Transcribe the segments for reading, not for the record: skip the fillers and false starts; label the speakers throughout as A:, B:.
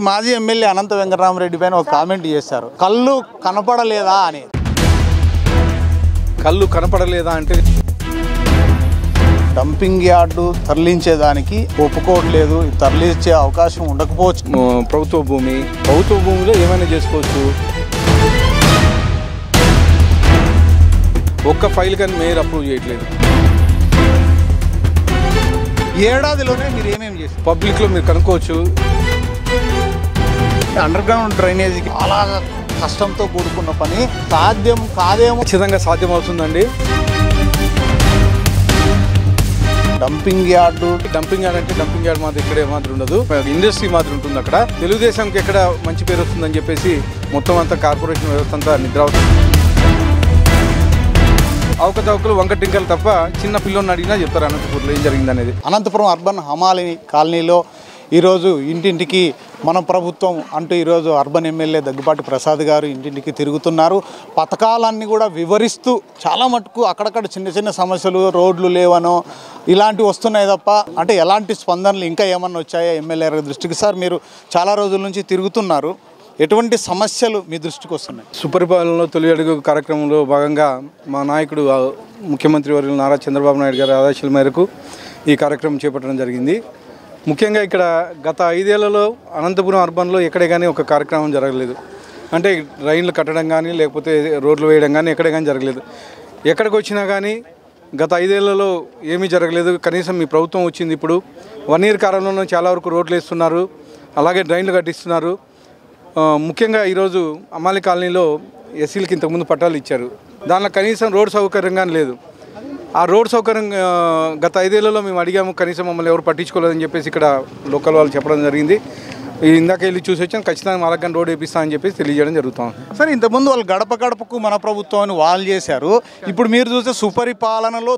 A: మాజీ ఎమ్మెల్యే అనంత వెంకటరామరెడ్డి పైన ఒక కామెంట్ చేశారు, కళ్ళు కనపడలేదా అని.
B: కళ్ళు కనపడలేదా అంటే
A: డంపింగ్ యార్డు తరలించేదానికి ఒప్పుకోవట్లేదు, తరలించే అవకాశం ఉండకపోవచ్చు.
B: ప్రభుత్వ భూమిలో ఏమైనా చేసుకోవచ్చు. ఒక్క ఫైల్ కానీ మేయర్ అప్రూవ్ చేయట్లేదు.
A: ఏడాదిలోనే మీరు ఏమేమి చేస్తారు?
B: పబ్లిక్లో మీరు కనుక్కోవచ్చు.
A: అండర్ గ్రౌండ్ డ్రైనేజీకి చాలా కష్టంతో కూడుకున్న పని, సాధ్యం కాదేమో.
B: ఖచ్చితంగా సాధ్యం అవుతుందండి.
A: డంపింగ్ యార్డు
B: అంటే డంపింగ్ యార్డ్ మాత్రం ఇక్కడే మాత్రం ఉండదు, ఇండస్ట్రీ మాత్రం ఉంటుంది అక్కడ. తెలుగుదేశంకి ఎక్కడ మంచి పేరు వస్తుందని చెప్పేసి మొత్తం అంతా కార్పొరేషన్ వ్యవస్థ అంతా నిద్ర అవుతుంది. అవకతవకలు వంకటింకలు తప్ప చిన్న పిల్లల్ని అడిగినా చెప్తారు అనంతపూర్లో ఏం జరిగింది అనేది.
A: అనంతపురం అర్బన్ హమాలి కాలనీలో ఈరోజు ఇంటింటికి మన ప్రభుత్వం అంటూ ఈరోజు అర్బన్ ఎమ్మెల్యే దగ్గుబాటి ప్రసాద్ గారు ఇంటింటికి తిరుగుతున్నారు. పథకాలన్నీ కూడా వివరిస్తూ చాలా మటుకు అక్కడక్కడ చిన్న చిన్న సమస్యలు, రోడ్లు లేవనో ఇలాంటివి వస్తున్నాయి తప్ప అంటే ఎలాంటి స్పందనలు ఇంకా ఏమన్నా వచ్చాయా ఎమ్మెల్యే గారి దృష్టికి? సార్, మీరు చాలా రోజుల నుంచి తిరుగుతున్నారు, ఎటువంటి సమస్యలు మీ దృష్టికి వస్తున్నాయి?
B: సుపరిపాలనలో తొలి అడుగు కార్యక్రమంలో భాగంగా మా నాయకుడు ముఖ్యమంత్రి వర్యులు నారా చంద్రబాబు నాయుడు గారి ఆదేశాల మేరకు ఈ కార్యక్రమం చేపట్టడం జరిగింది. ముఖ్యంగా ఇక్కడ గత 5 ఏళ్లలో అనంతపురం అర్బన్లో ఎక్కడే కానీ ఒక కార్యక్రమం జరగలేదు. అంటే రైళ్లు కట్టడం కానీ లేకపోతే రోడ్లు వేయడం కానీ ఎక్కడే కానీ జరగలేదు. ఎక్కడికి వచ్చినా కానీ గత 5 ఏళ్లలో ఏమీ జరగలేదు. కనీసం మీ ప్రభుత్వం వచ్చింది ఇప్పుడు 1 ఇయర్ కాలంలో చాలా వరకు రోడ్లు వేస్తున్నారు, అలాగే డ్రైన్లు కట్టిస్తున్నారు. ముఖ్యంగా ఈరోజు అమ్మాలి కాలనీలో ఎస్సీలకి ఇంతకుముందు పట్టాలు ఇచ్చారు, దానిలో కనీసం రోడ్ సౌకర్యంగా లేదు. ఆ రోడ్ సౌకర్యం గత 5 ఏళ్లలో మేము అడిగాము, కనీసం మమ్మల్ని ఎవరు పట్టించుకోలేదని చెప్పేసి ఇక్కడ లోకల్ వాళ్ళు చెప్పడం జరిగింది. ఇందాక వెళ్ళి చూసి వచ్చాను, ఖచ్చితంగా మాలకని రోడ్ వేపిస్తా అని చెప్పేసి తెలియజేయడం జరుగుతుంది.
A: సరే, ఇంతకుముందు వాళ్ళు గడప గడపకు మన ప్రభుత్వాన్ని వాళ్ళు చేశారు. ఇప్పుడు మీరు చూస్తే సుపరిపాలనలో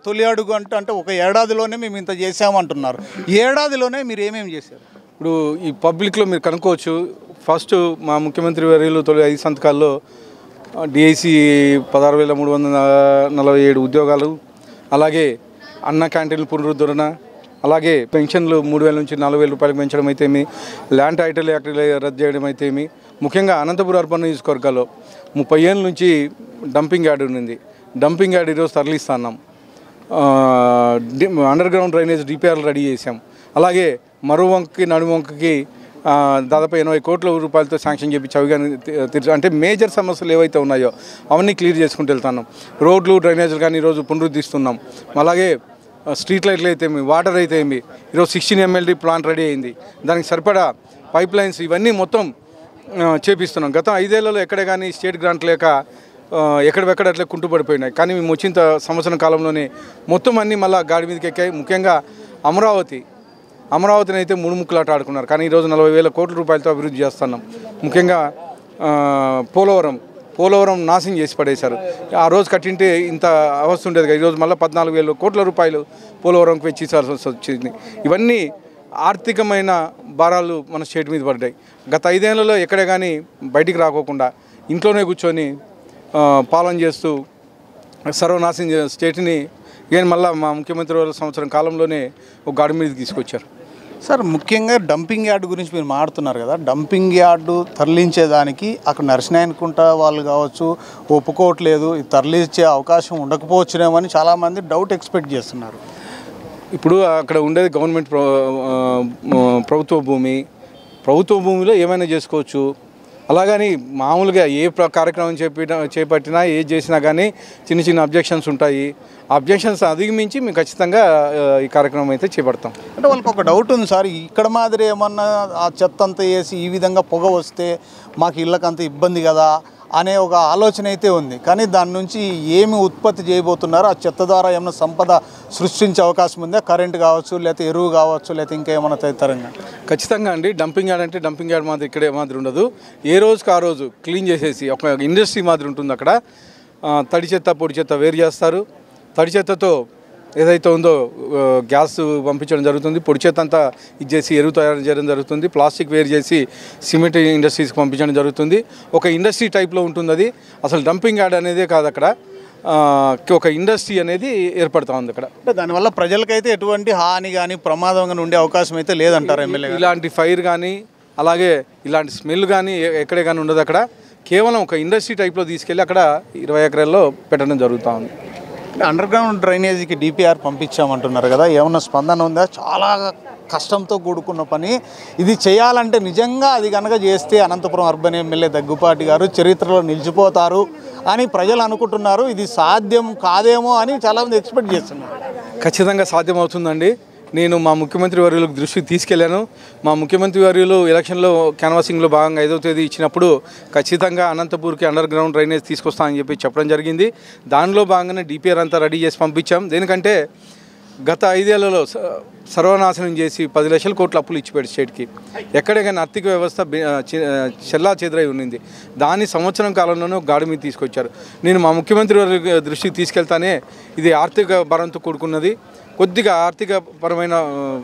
A: తొలి అడుగు అంటే ఒక ఏడాదిలోనే మేము ఇంత చేసామంటున్నారు. ఏడాదిలోనే మీరు ఏమేమి చేశారు?
B: ఇప్పుడు ఈ పబ్లిక్లో మీరు కనుక్కోవచ్చు. ఫస్ట్ మా ముఖ్యమంత్రి వర్యులు తొలి 5 సంతకాల్లో డిఐసి 16,347 ఉద్యోగాలు, అలాగే అన్న క్యాంటీన్లు పునరుద్ధరణ, అలాగే పెన్షన్లు 3,000 నుంచి 4,000 రూపాయలకు పెంచడం అయితేమి, ల్యాండ్ టైటిల్ యాక్ట్ రద్దు చేయడం అయితేమి. ముఖ్యంగా అనంతపురం అర్బన్ నియోజకవర్గాల్లో 30 ఏళ్ళ నుంచి డంపింగ్ యార్డ్ ఉంది. డంపింగ్ యార్డ్ ఈరోజు తరలిస్తున్నాం. అండర్ గ్రౌండ్ డ్రైనేజ్ డిపిఆర్లు రెడీ చేసాం. అలాగే మరో వంకకి నడుము వంకకి దాదాపు 80 కోట్ల రూపాయలతో శాంక్షన్ చేయించి అవి కానీ అంటే మేజర్ సమస్యలు ఏవైతే ఉన్నాయో అవన్నీ క్లియర్ చేసుకుంటూ వెళ్తున్నాం. రోడ్లు డ్రైనేజీలు కానీ ఈరోజు పునరుద్ధరిస్తున్నాం. అలాగే స్ట్రీట్ లైట్లు అయితే ఏమి, వాటర్ అయితే ఏమి, ఈరోజు 16 MLD ప్లాంట్ రెడీ అయింది. దానికి సరిపడా పైప్ లైన్స్ ఇవన్నీ మొత్తం చేపిస్తున్నాం. గత 5 ఏళ్లలో ఎక్కడే కానీ స్టేట్ గ్రాంట్ లేక ఎక్కడెక్కడ అట్లా కుంటుపడిపోయినాయి. కానీ మేము వచ్చిన సంవత్సరం కాలంలోనే మొత్తం అన్నీ మళ్ళీ గాడి మీదకి ఎక్కాయి. ముఖ్యంగా అమరావతిని అయితే 3 ముక్కలాట ఆడుకున్నారు. కానీ ఈరోజు 40,000 కోట్ల రూపాయలతో అభివృద్ధి చేస్తున్నాం. ముఖ్యంగా పోలవరం నాశనం చేసి పడేశారు. ఆ రోజు కట్టింటే ఇంత అవస్థ ఉండేది కదా. ఈరోజు మళ్ళీ 14,000 కోట్ల రూపాయలు పోలవరంకి వెచ్చించాల్సి వచ్చింది. ఇవన్నీ ఆర్థికమైన భారాలు మన స్టేట్ మీద పడ్డాయి. గత 5 ఏళ్లలో ఎక్కడే కానీ బయటికి రాకోకుండా ఇంట్లోనే కూర్చొని పాలన చేస్తూ సర్వనాశనం స్టేట్ని మళ్ళీ మా ముఖ్యమంత్రి వాళ్ళ సంవత్సరం కాలంలోనే ఒక గాడి మీద తీసుకొచ్చారు.
A: సార్, ముఖ్యంగా డంపింగ్ యార్డు గురించి మీరు మాట్లాడుతున్నారు కదా. డంపింగ్ యార్డు తరలించేదానికి అక్కడ నరసింహకుంట వాళ్ళు కావచ్చు ఒప్పుకోవట్లేదు, ఇది తరలించే అవకాశం ఉండకపోవచ్చునేమో అని చాలామంది డౌట్ ఎక్స్పెక్ట్ చేస్తున్నారు.
B: ఇప్పుడు అక్కడ ఉండేది గవర్నమెంట్ ప్రభుత్వ భూమిలో ఏమైనా చేసుకోవచ్చు. అలాగని మామూలుగా ఏ కార్యక్రమం చేపట్టినా ఏది చేసినా కానీ చిన్న అబ్జెక్షన్స్ ఉంటాయి. అబ్జెక్షన్స్ అధిగమించి మేము ఖచ్చితంగా ఈ కార్యక్రమం అయితే చేపడతాం.
A: అంటే వాళ్ళకి ఒక డౌట్ ఉంది సార్, ఇక్కడ మాదిరి ఏమన్నా ఆ చెత్త అంతా వేసి ఈ విధంగా పొగ వస్తే మాకు ఇళ్ళకంత ఇబ్బంది కదా అనే ఒక ఆలోచన అయితే ఉంది. కానీ దాని నుంచి ఏమి ఉత్పత్తి చేయబోతున్నారు, ఆ చెత్త ద్వారా ఏమైనా సంపద సృష్టించే అవకాశం ఉందా? కరెంట్ కావచ్చు, లేకపోతే ఎరువు కావచ్చు, లేకపోతే ఇంకా ఏమైనా తదితరంగా?
B: ఖచ్చితంగా అండి. డంపింగ్ యార్డ్ అంటే డంపింగ్ యార్డ్ మాదిరి ఇక్కడే మాదిరి ఉండదు. ఏ రోజుకి ఆ రోజు క్లీన్ చేసేసి ఒక ఇండస్ట్రీ మాదిరి ఉంటుంది. అక్కడ తడి చెత్త పొడి చెత్త వేరు చేస్తారు. తడి చెత్తతో ఏదైతే ఉందో గ్యాస్ పంపించడం జరుగుతుంది. పొడి చెత్త అంతా ఇది చేసి ఎరువు తయారు చేయడం జరుగుతుంది. ప్లాస్టిక్ వేరు చేసి సిమెంట్ ఇండస్ట్రీస్కి పంపించడం జరుగుతుంది. ఒక ఇండస్ట్రీ టైప్లో ఉంటుంది అది. అసలు డంపింగ్ యార్డ్ అనేదే కాదు, అక్కడ ఒక ఇండస్ట్రీ అనేది ఏర్పడతా ఉంది అక్కడ.
A: అంటే దానివల్ల ప్రజలకైతే ఎటువంటి హాని కానీ ప్రమాదం కానీ ఉండే అవకాశం అయితే లేదంటారు ఎమ్మెల్యే?
B: ఇలాంటి ఫైర్ కానీ అలాగే ఇలాంటి స్మెల్ కానీ ఎక్కడే కానీ ఉండదు. అక్కడ కేవలం ఒక ఇండస్ట్రీ టైప్లో తీసుకెళ్ళి అక్కడ 20 ఎకరాల్లో పెట్టడం జరుగుతూ ఉంది.
A: అండర్ గ్రౌండ్ డ్రైనేజీకి డిపిఆర్ పంపించామంటున్నారు కదా, ఏమన్నా స్పందన ఉందా? చాలా కష్టంతో కూడుకున్న పని ఇది. చేయాలంటే నిజంగా అది కనుక చేస్తే అనంతపురం అర్బన్ ఎమ్మెల్యే దగ్గుపాటి గారు చరిత్రలో నిలిచిపోతారు అని ప్రజలు అనుకుంటున్నారు. ఇది సాధ్యం కాదేమో అని చాలామంది ఎక్స్పెక్ట్ చేస్తున్నారు.
B: ఖచ్చితంగా సాధ్యమవుతుందండి. నేను మా ముఖ్యమంత్రి వర్యులకు దృష్టికి తీసుకెళ్లాను. మా ముఖ్యమంత్రి వర్యులు ఎలక్షన్లో క్యాన్వాసింగ్లో భాగంగా 5వ తేదీ ఇచ్చినప్పుడు ఖచ్చితంగా అనంతపూర్కి అండర్ గ్రౌండ్ డ్రైనేజ్ తీసుకొస్తామని చెప్పి చెప్పడం జరిగింది. దానిలో భాగంగానే డిపిఆర్ అంతా రెడీ చేసి పంపించాం. దేనికంటే గత 5 ఏళ్లలో సర్వనాశనం చేసి 10 లక్షల కోట్ల అప్పులు ఇచ్చిపోయాడు స్టేట్కి. ఎక్కడే కానీ ఆర్థిక వ్యవస్థ చెల్లా చెదరై ఉన్నింది. దాని సంవత్సరం కాలంలోనే గాడి మీద తీసుకొచ్చారు. నేను మా ముఖ్యమంత్రి వారి దృష్టికి తీసుకెళ్తానే ఇది ఆర్థిక భారంతో కూడుకున్నది. కొద్దిగా ఆర్థిక పరమైన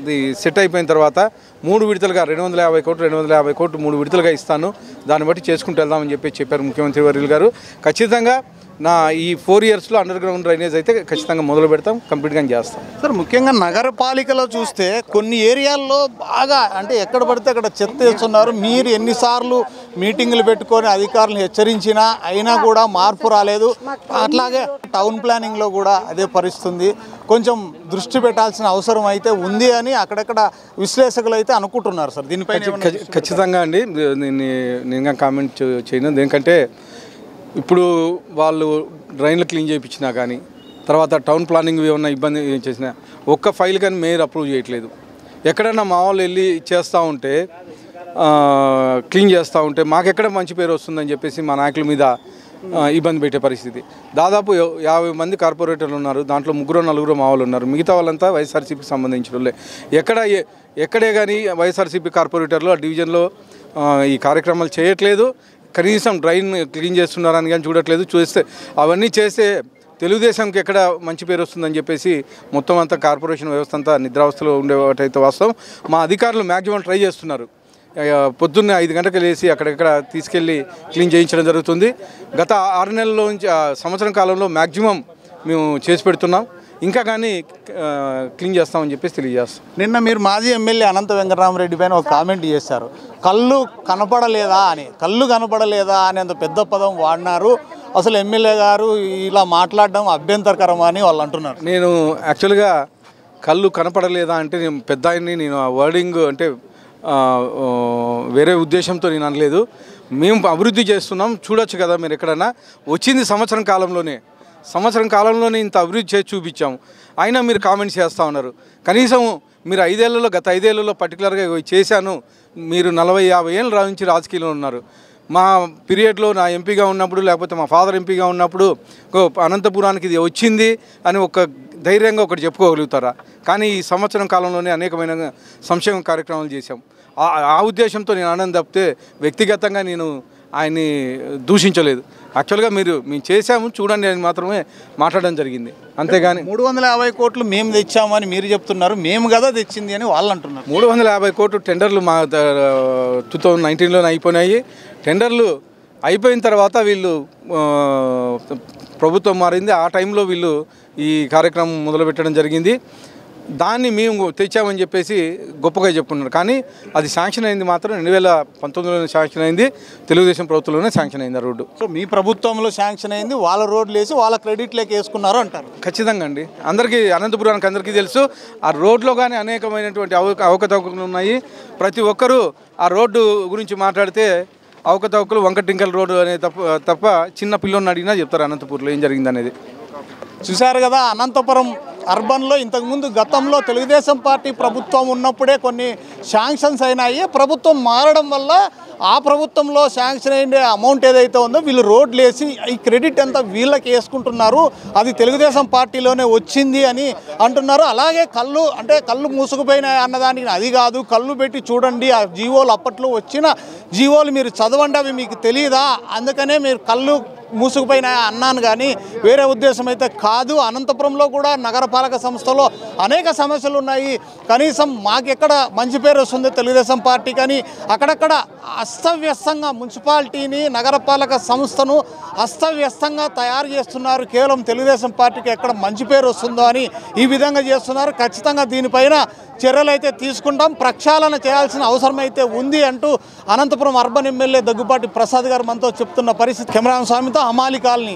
B: ఇది సెట్ అయిపోయిన తర్వాత 3 విడతలుగా 250 కోట్లు 3 విడతలుగా ఇస్తాను, దాన్ని బట్టి చేసుకుంటూ వెళ్దామని చెప్పారు ముఖ్యమంత్రి వర్యులు గారు. ఖచ్చితంగా నా ఈ 4 ఇయర్స్లో అండర్ గ్రౌండ్ డ్రైనేజ్ అయితే ఖచ్చితంగా మొదలు పెడతాం, కంప్లీట్గా చేస్తాం.
A: సార్, ముఖ్యంగా నగరపాలికలో చూస్తే కొన్ని ఏరియాల్లో బాగా అంటే ఎక్కడ పడితే అక్కడ చెత్త వేస్తున్నారు. మీరు ఎన్నిసార్లు మీటింగులు పెట్టుకొని అధికారులను హెచ్చరించినా అయినా కూడా మార్పు రాలేదు. అట్లాగే టౌన్ ప్లానింగ్లో కూడా అదే పరిస్థితుంది. కొంచెం దృష్టి పెట్టాల్సిన అవసరం అయితే ఉంది అని అక్కడక్కడ విశ్లేషకులు అయితే అనుకుంటున్నారు. సార్, దీనిపై
B: ఖచ్చితంగా అండి నేను కామెంట్ చేయను. ఎందుకంటే ఇప్పుడు వాళ్ళు డ్రైన్లు క్లీన్ చేయించినా కానీ, తర్వాత టౌన్ ప్లానింగ్ ఏమన్నా ఇబ్బంది చేసినా ఒక్క ఫైల్ కానీ మేయర్ అప్రూవ్ చేయట్లేదు. ఎక్కడైనా మా వాళ్ళు వెళ్ళి చేస్తూ ఉంటే క్లీన్ చేస్తూ ఉంటే మాకెక్కడ మంచి పేరు వస్తుందని చెప్పేసి మా నాయకుల మీద ఇబ్బంది పెట్టే పరిస్థితి. దాదాపు 50 మంది కార్పొరేటర్లు ఉన్నారు. దాంట్లో 3-4 మా వాళ్ళు ఉన్నారు. మిగతా వాళ్ళంతా వైఎస్ఆర్సీపీకి సంబంధించిన వాళ్ళే. ఎక్కడే కానీ వైఎస్ఆర్సీపీ కార్పొరేటర్లు ఆ డివిజన్లో ఈ కార్యక్రమాలు చేయట్లేదు. కనీసం డ్రైన్ క్లీన్ చేస్తున్నారని కానీ చూడట్లేదు. చూస్తే అవన్నీ చేస్తే తెలుగుదేశంకి ఎక్కడ మంచి పేరు వస్తుందని చెప్పేసి మొత్తం అంతా కార్పొరేషన్ వ్యవస్థ అంతా నిద్రావస్థలో ఉండేవాటైతే వాస్తవం. మా అధికారులు మ్యాక్సిమం ట్రై చేస్తున్నారు. పొద్దున్నే 5 గంటలకు లేచి అక్కడెక్కడ తీసుకెళ్ళి క్లీన్ చేయించడం జరుగుతుంది. గత 6 నెలల నుంచి సంవత్సరం కాలంలో మ్యాక్సిమం మేము చేసి పెడుతున్నాం. ఇంకా కానీ క్లీన్ చేస్తామని చెప్పేసి తెలియజేస్తాం.
A: నిన్న మీరు మాజీ ఎమ్మెల్యే అనంత వెంకటరామరెడ్డి పైన ఒక కామెంట్ చేశారు. కళ్ళు కనపడలేదా అని అంత పెద్ద పదం వాడినారు. అసలు ఎమ్మెల్యే గారు ఇలా మాట్లాడడం అభ్యంతరకరమా అని వాళ్ళు అంటున్నారు.
B: నేను యాక్చువల్గా కళ్ళు కనపడలేదా అంటే నేను ఆ వర్డింగ్ అంటే వేరే ఉద్దేశంతో నేను అనలేదు. మేము అభివృద్ధి చేస్తున్నాం, చూడొచ్చు కదా మీరు ఎక్కడన్నా. వచ్చింది సంవత్సరం కాలంలోనే ఇంత అభివృద్ధి చేసి చూపించాము. అయినా మీరు కామెంట్స్ చేస్తూ ఉన్నారు. కనీసం మీరు గత 5 ఏళ్లలో పర్టికులర్గా చేశాను. మీరు 40-50 ఏళ్ళు నుంచి రాజకీయంలో ఉన్నారు. మా పీరియడ్లో నా ఎంపీగా ఉన్నప్పుడు, లేకపోతే మా ఫాదర్ ఎంపీగా ఉన్నప్పుడు అనంతపురానికి ఇది వచ్చింది అని ఒక ధైర్యంగా ఒకటి చెప్పుకోగలుగుతారా? కానీ ఈ సంవత్సరం కాలంలోనే అనేకమైన సంక్షేమ కార్యక్రమాలు చేశాం. ఆ ఉద్దేశంతో నేను ఆనందం తప్పితే వ్యక్తిగతంగా నేను ఆయన్ని దూషించలేదు. యాక్చువల్గా మేము చేశాము చూడండి అని మాత్రమే మాట్లాడడం జరిగింది. అంతేగాని
A: 350 కోట్లు మేము తెచ్చామని మీరు చెప్తున్నారు, మేము కదా తెచ్చింది అని వాళ్ళు అంటున్నారు.
B: 350 కోట్లు టెండర్లు మా 2019లోనే అయిపోయినాయి. టెండర్లు అయిపోయిన తర్వాత వీళ్ళు ప్రభుత్వం మారింది. ఆ టైంలో వీళ్ళు ఈ కార్యక్రమం మొదలుపెట్టడం జరిగింది. దాన్ని మేము తెచ్చామని చెప్పేసి గొప్పగా చెప్పుకున్నారు. కానీ అది శాంక్షన్ అయింది మాత్రం 2019లోనే శాంక్షన్ అయింది. తెలుగుదేశం ప్రభుత్వంలోనే శాంక్షన్ అయింది ఆ రోడ్డు.
A: సో మీ ప్రభుత్వంలో శాంక్షన్ అయింది, వాళ్ళ రోడ్లు వేసి వాళ్ళ క్రెడిట్లోకి వేసుకున్నారు అంటారు.
B: ఖచ్చితంగా అండి. అనంతపురానికి అందరికీ తెలుసు. ఆ రోడ్లో కానీ అనేకమైనటువంటి అవకతవకలు ఉన్నాయి. ప్రతి ఒక్కరూ ఆ రోడ్డు గురించి మాట్లాడితే అవకతవకలు వంకటింకల్ రోడ్డు అనే తప్ప చిన్న పిల్లోని అడిగినా చెప్తారు అనంతపూర్లో ఏం జరిగింది అనేది.
A: చూశారు కదా, అనంతపురం అర్బన్లో ఇంతకుముందు గతంలో తెలుగుదేశం పార్టీ ప్రభుత్వం ఉన్నప్పుడే కొన్ని శాంక్షన్స్ అయినాయి. ప్రభుత్వం మారడం వల్ల ఆ ప్రభుత్వంలో శాంక్షన్ అయిన అమౌంట్ ఏదైతే ఉందో వీళ్ళు రోడ్లు వేసి ఈ క్రెడిట్ అంతా వీళ్ళకి వేసుకుంటున్నారు. అది తెలుగుదేశం పార్టీలోనే వచ్చింది అని అంటున్నారు. అలాగే కళ్ళు మూసుకుపోయినాయి అన్నదానికి అది కాదు, కళ్ళు పెట్టి చూడండి. ఆ జీవోలు అప్పట్లో వచ్చిన జీవోలు మీరు చదవండి, అవి మీకు తెలియదా? అందుకనే మీరు కళ్ళు మూసుకుపోయిన అన్నాను కానీ వేరే ఉద్దేశం అయితే కాదు. అనంతపురంలో కూడా నగరపాలక సంస్థలో అనేక సమస్యలు ఉన్నాయి. కనీసం మాకెక్కడ మంచి పేరు వస్తుంది తెలుగుదేశం పార్టీ, కానీ అక్కడక్కడ అస్తవ్యస్తంగా మున్సిపాలిటీని నగరపాలక సంస్థను అస్తవ్యస్తంగా తయారు చేస్తున్నారు. కేవలం తెలుగుదేశం పార్టీకి ఎక్కడ మంచి పేరు వస్తుందో అని ఈ విధంగా చేస్తున్నారు. ఖచ్చితంగా దీనిపైన చర్యలు అయితే తీసుకుంటాం, ప్రక్షాళన చేయాల్సిన అవసరం అయితే ఉంది అంటూ అనంతపురం అర్బన్ ఎమ్మెల్యే దగ్గుబాటి ప్రసాద్ గారు మనతో చెప్తున్న పరిస్థితి. కెమెరామెన్ స్వామితో అమాలి కాలనీ.